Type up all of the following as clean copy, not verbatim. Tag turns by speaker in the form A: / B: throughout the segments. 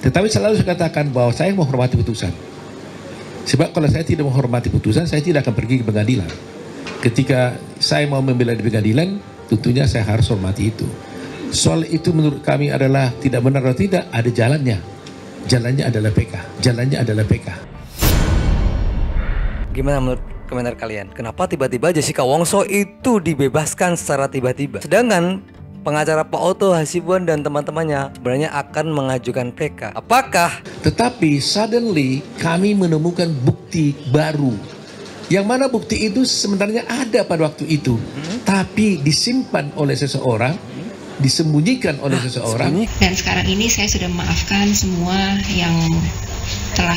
A: Tetapi selalu saya katakan bahwa saya menghormati putusan. Sebab kalau saya tidak menghormati putusan, saya tidak akan pergi ke pengadilan. Ketika saya mau membela di pengadilan, tentunya saya harus hormati itu. Soal itu menurut kami adalah tidak benar atau tidak, ada jalannya. Jalannya adalah PK. Jalannya adalah PK.
B: Gimana menurut komentar kalian? Kenapa tiba-tiba Jessica Wongso itu dibebaskan secara tiba-tiba? Sedangkan pengacara Pak Otto Hasibuan dan teman-temannya sebenarnya akan mengajukan PK. Apakah?
A: Tetapi suddenly kami menemukan bukti baru. Yang mana bukti itu sebenarnya ada pada waktu itu. Tapi disimpan oleh seseorang, disembunyikan oleh seseorang.
C: Dan sekarang ini saya sudah memaafkan semua yang telah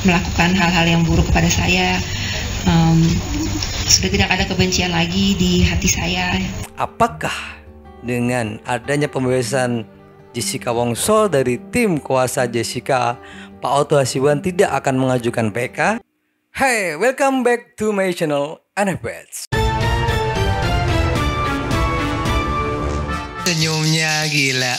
C: melakukan hal-hal yang buruk kepada saya. Sudah tidak ada kebencian lagi di hati saya.
B: Apakah dengan adanya pembebasan Jessica Wongso dari tim kuasa Jessica, Pak Otto Hasibuan tidak akan mengajukan PK? Hey, welcome back to my channel NFBets. Senyumnya gila.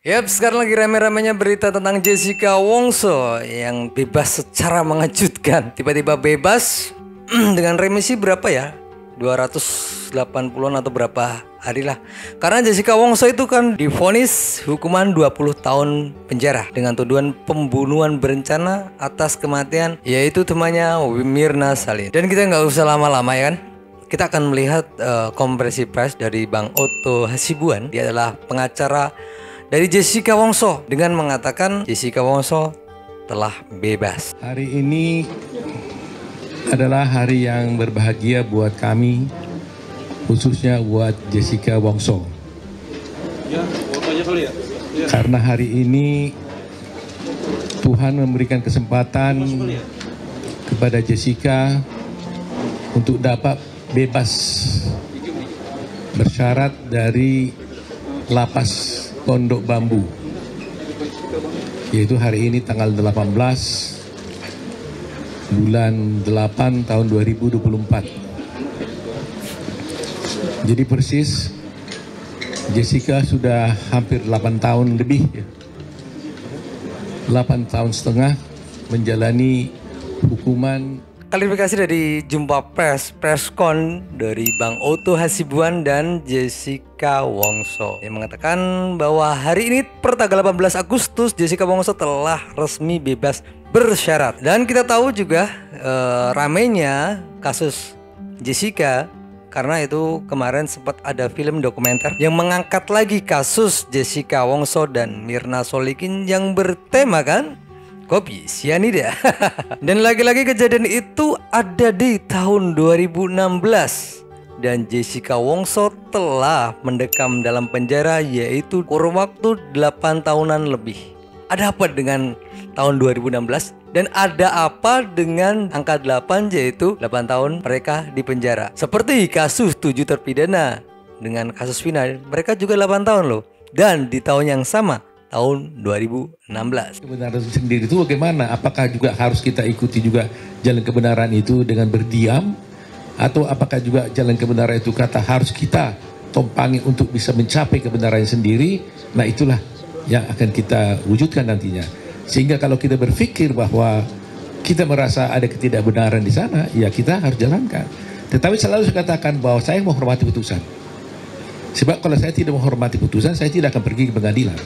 B: Yap, sekarang lagi rame-ramenya berita tentang Jessica Wongso yang bebas secara mengejutkan. Tiba-tiba bebas dengan remisi berapa ya? 280-an atau berapa hari lah. Karena Jessica Wongso itu kan divonis hukuman 20 tahun penjara dengan tuduhan pembunuhan berencana atas kematian yaitu temannya Mirna Salihin. Dan kita nggak usah lama-lama ya kan. Kita akan melihat konferensi pers dari Bang Otto Hasibuan. Dia adalah pengacara dari Jessica Wongso dengan mengatakan Jessica Wongso telah bebas.
A: Hari ini adalah hari yang berbahagia buat kami, khususnya buat Jessica Wongso. Karena hari ini Tuhan memberikan kesempatan kepada Jessica untuk dapat bebas bersyarat dari lapas Pondok Bambu, yaitu hari ini tanggal 18 bulan 8 tahun 2024. Jadi persis Jessica sudah hampir 8 tahun lebih, 8 tahun setengah menjalani hukuman.
B: Klarifikasi dari jumpa preskon dari Bang Otto Hasibuan dan Jessica Wongso yang mengatakan bahwa hari ini per tanggal 18 Agustus Jessica Wongso telah resmi bebas bersyarat. Dan kita tahu juga ramainya kasus Jessica karena itu kemarin sempat ada film dokumenter yang mengangkat lagi kasus Jessica Wongso dan Mirna Salihin yang bertemakan kopi sianida. Dan lagi-lagi kejadian itu ada di tahun 2016 dan Jessica Wongso telah mendekam dalam penjara yaitu kurun waktu 8 tahunan lebih. Ada apa dengan tahun 2016 dan ada apa dengan angka 8 yaitu 8 tahun mereka di penjara? Seperti kasus 7 terpidana dengan kasus Vina, mereka juga 8 tahun loh. Dan di tahun yang sama tahun 2016.
A: Kebenaran sendiri itu bagaimana? Apakah juga harus kita ikuti juga jalan kebenaran itu dengan berdiam? Atau apakah juga jalan kebenaran itu kata harus kita tompangi untuk bisa mencapai kebenaran sendiri? Nah itulah yang akan kita wujudkan nantinya. Sehingga kalau kita berpikir bahwa kita merasa ada ketidakbenaran di sana, ya kita harus jalankan. Tetapi selalu saya katakan bahwa saya menghormati putusan. Sebab kalau saya tidak menghormati putusan, saya tidak akan pergi ke pengadilan.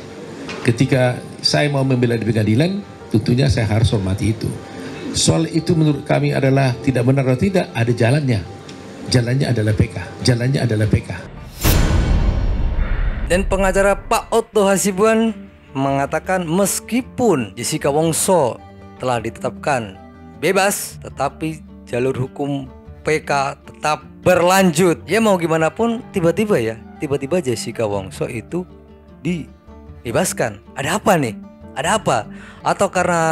A: Ketika saya mau membela di pengadilan, tentunya saya harus hormati itu. Soal itu menurut kami adalah tidak benar atau tidak, ada jalannya. Jalannya adalah PK. Jalannya adalah PK.
B: Dan pengacara Pak Otto Hasibuan mengatakan meskipun Jessica Wongso telah ditetapkan bebas, tetapi jalur hukum PK tetap berlanjut. Ya mau gimana pun tiba-tiba Jessica Wongso itu dibebaskan. Ada apa nih? Ada apa? Atau karena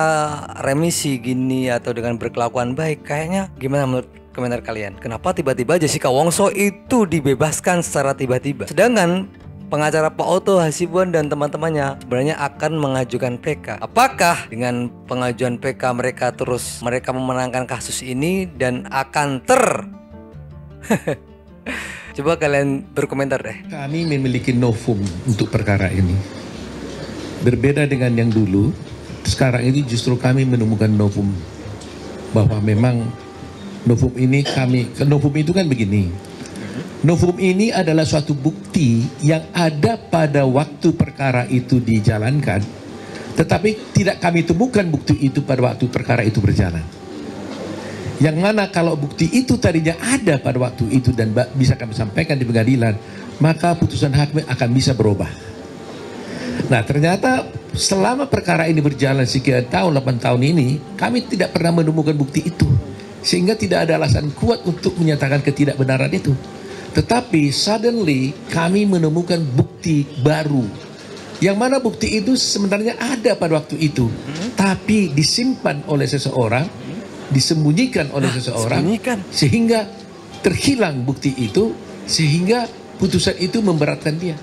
B: remisi gini atau dengan berkelakuan baik? Kayaknya gimana menurut komentar kalian? Kenapa tiba-tiba Jessica Wongso itu dibebaskan secara tiba-tiba? Sedangkan pengacara Pak Oto Hasibuan dan teman-temannya sebenarnya akan mengajukan PK. Apakah dengan pengajuan PK mereka memenangkan kasus ini dan akan Coba kalian berkomentar deh.
A: Kami memiliki novum untuk perkara ini. Berbeda dengan yang dulu, sekarang ini justru kami menemukan novum. Bahwa memang novum itu kan begini. Novum ini adalah suatu bukti yang ada pada waktu perkara itu dijalankan. Tetapi tidak kami temukan bukti itu pada waktu perkara itu berjalan. Yang mana kalau bukti itu tadinya ada pada waktu itu dan bisa kami sampaikan di pengadilan, maka putusan hakim akan bisa berubah. Nah ternyata selama perkara ini berjalan sekian tahun, 8 tahun ini, kami tidak pernah menemukan bukti itu. Sehingga tidak ada alasan kuat untuk menyatakan ketidakbenaran itu. Tetapi suddenly kami menemukan bukti baru. Yang mana bukti itu sebenarnya ada pada waktu itu. Tapi disimpan oleh seseorang, disembunyikan oleh seseorang, sehingga terhilang bukti itu, sehingga putusan itu memberatkan dia.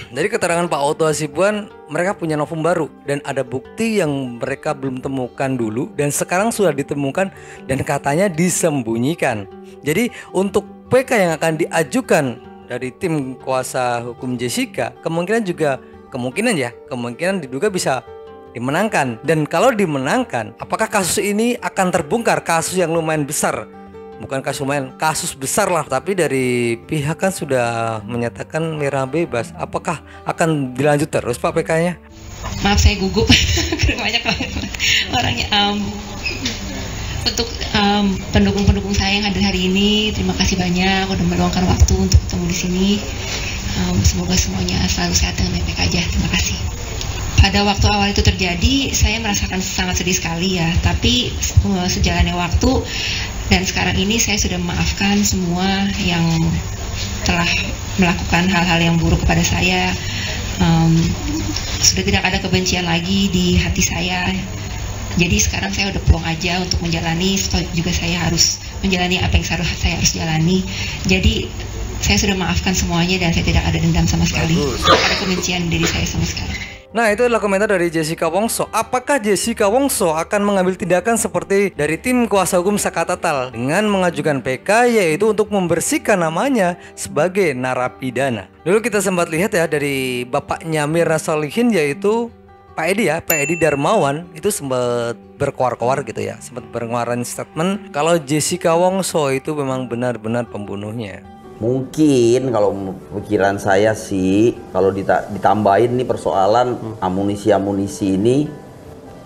B: Dari keterangan Pak Oto Hasibuan, mereka punya novum baru dan ada bukti yang mereka belum temukan dulu dan sekarang sudah ditemukan dan katanya disembunyikan. Jadi untuk PK yang akan diajukan dari tim kuasa hukum Jessica kemungkinan diduga bisa dimenangkan. Dan kalau dimenangkan, apakah kasus ini akan terbongkar? Kasus yang lumayan besar, bukan kasus lumayan, kasus besar lah. Tapi dari pihak kan sudah menyatakan Mira bebas. Apakah akan dilanjut terus Pak PK-nya?
C: Maaf saya gugup banyak banget orangnya. Untuk pendukung-pendukung saya yang hadir hari ini, terima kasih banyak udah meluangkan waktu untuk ketemu di sini. Semoga semuanya selalu sehat dan baik-baik aja. Terima kasih. Pada waktu awal itu terjadi, saya merasakan sangat sedih sekali ya. Tapi sejalannya waktu dan sekarang ini saya sudah memaafkan semua yang telah melakukan hal-hal yang buruk kepada saya. Sudah tidak ada kebencian lagi di hati saya. Jadi sekarang saya udah plong aja untuk menjalani, juga saya harus menjalani apa yang saya harus jalani. Jadi saya sudah maafkan semuanya dan saya tidak ada dendam sama sekali. Tidak ada kebencian diri saya sama sekali.
B: Nah itu adalah komentar dari Jessica Wongso. Apakah Jessica Wongso akan mengambil tindakan seperti dari tim kuasa hukum Saka Tatal dengan mengajukan PK, yaitu untuk membersihkan namanya sebagai narapidana? Dulu kita sempat lihat ya dari bapaknya Mirna Solihin, yaitu Pak Edi Darmawan, itu sempat berkoar-koar gitu ya, sempat mengeluarkan statement kalau Jessica Wongso itu memang benar-benar pembunuhnya.
D: Mungkin kalau pikiran saya sih, kalau ditambahin nih persoalan amunisi ini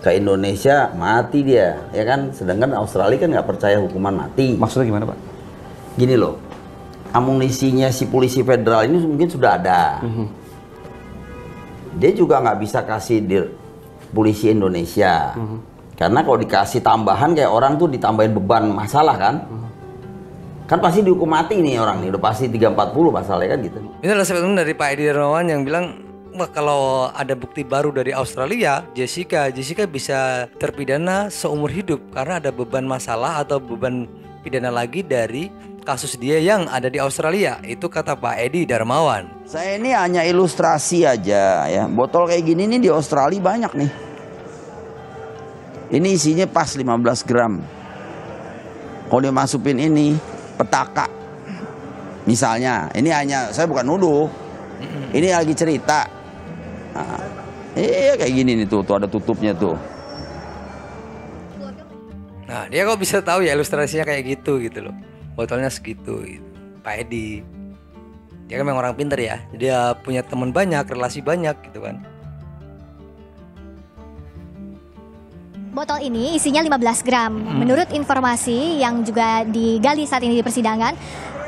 D: ke Indonesia, mati dia, ya kan? Sedangkan Australia kan nggak percaya hukuman mati.
E: Maksudnya gimana Pak?
D: Gini loh, amunisinya si polisi federal ini mungkin sudah ada. Dia juga nggak bisa kasih di polisi Indonesia. Karena kalau dikasih tambahan kayak orang tuh ditambahin beban masalah kan. Kan pasti dihukum mati nih orang nih, udah pasti 340 pasalnya kan gitu.
B: Ini adalah statement dari Pak Edi Darmawan yang bilang, wah kalau ada bukti baru dari Australia, Jessica bisa terpidana seumur hidup karena ada beban masalah atau beban pidana lagi dari kasus dia yang ada di Australia. Itu kata Pak Edi Darmawan.
D: Saya ini hanya ilustrasi aja ya. Botol kayak gini nih di Australia banyak nih. Ini isinya pas 15 gram. Kalau dia masukin ini petaka. Misalnya, ini hanya, saya bukan nuduh. Ini lagi cerita. Nah, kayak gini nih tuh ada tutupnya tuh.
B: Nah, dia kok bisa tahu ya ilustrasinya kayak gitu loh. Botolnya segitu gitu. Pak Edi, dia kan memang orang pintar ya, dia punya teman banyak, relasi banyak gitu kan.
F: Botol ini isinya 15 gram. Menurut informasi yang juga digali saat ini di persidangan,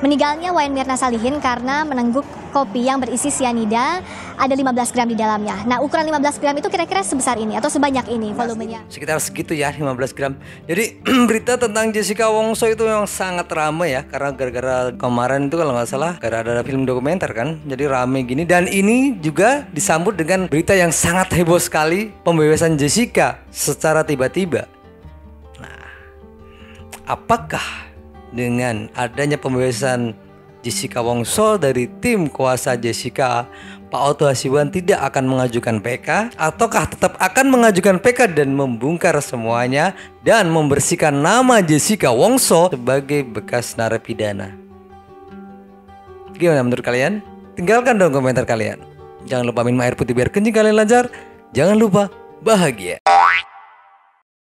F: meninggalnya Wayan Mirna Salihin karena menengguk kopi yang berisi sianida, ada 15 gram di dalamnya. Nah, ukuran 15 gram itu kira-kira sebesar ini atau sebanyak ini volumenya?
B: Sekitar segitu ya, 15 gram. Jadi berita tentang Jessica Wongso itu memang sangat ramai ya, karena gara-gara kemarin itu kalau nggak salah gara-gara ada film dokumenter kan, jadi rame gini. Dan ini juga disambut dengan berita yang sangat heboh sekali, pembebasan Jessica secara tiba-tiba. Nah, apakah dengan adanya pembebasan Jessica Wongso dari tim kuasa Jessica, Pak Oto Hasibuan tidak akan mengajukan PK, ataukah tetap akan mengajukan PK dan membongkar semuanya dan membersihkan nama Jessica Wongso sebagai bekas narapidana? Gimana menurut kalian? Tinggalkan dong komentar kalian. Jangan lupa minum air putih biar kencing kalian lancar. Jangan lupa bahagia.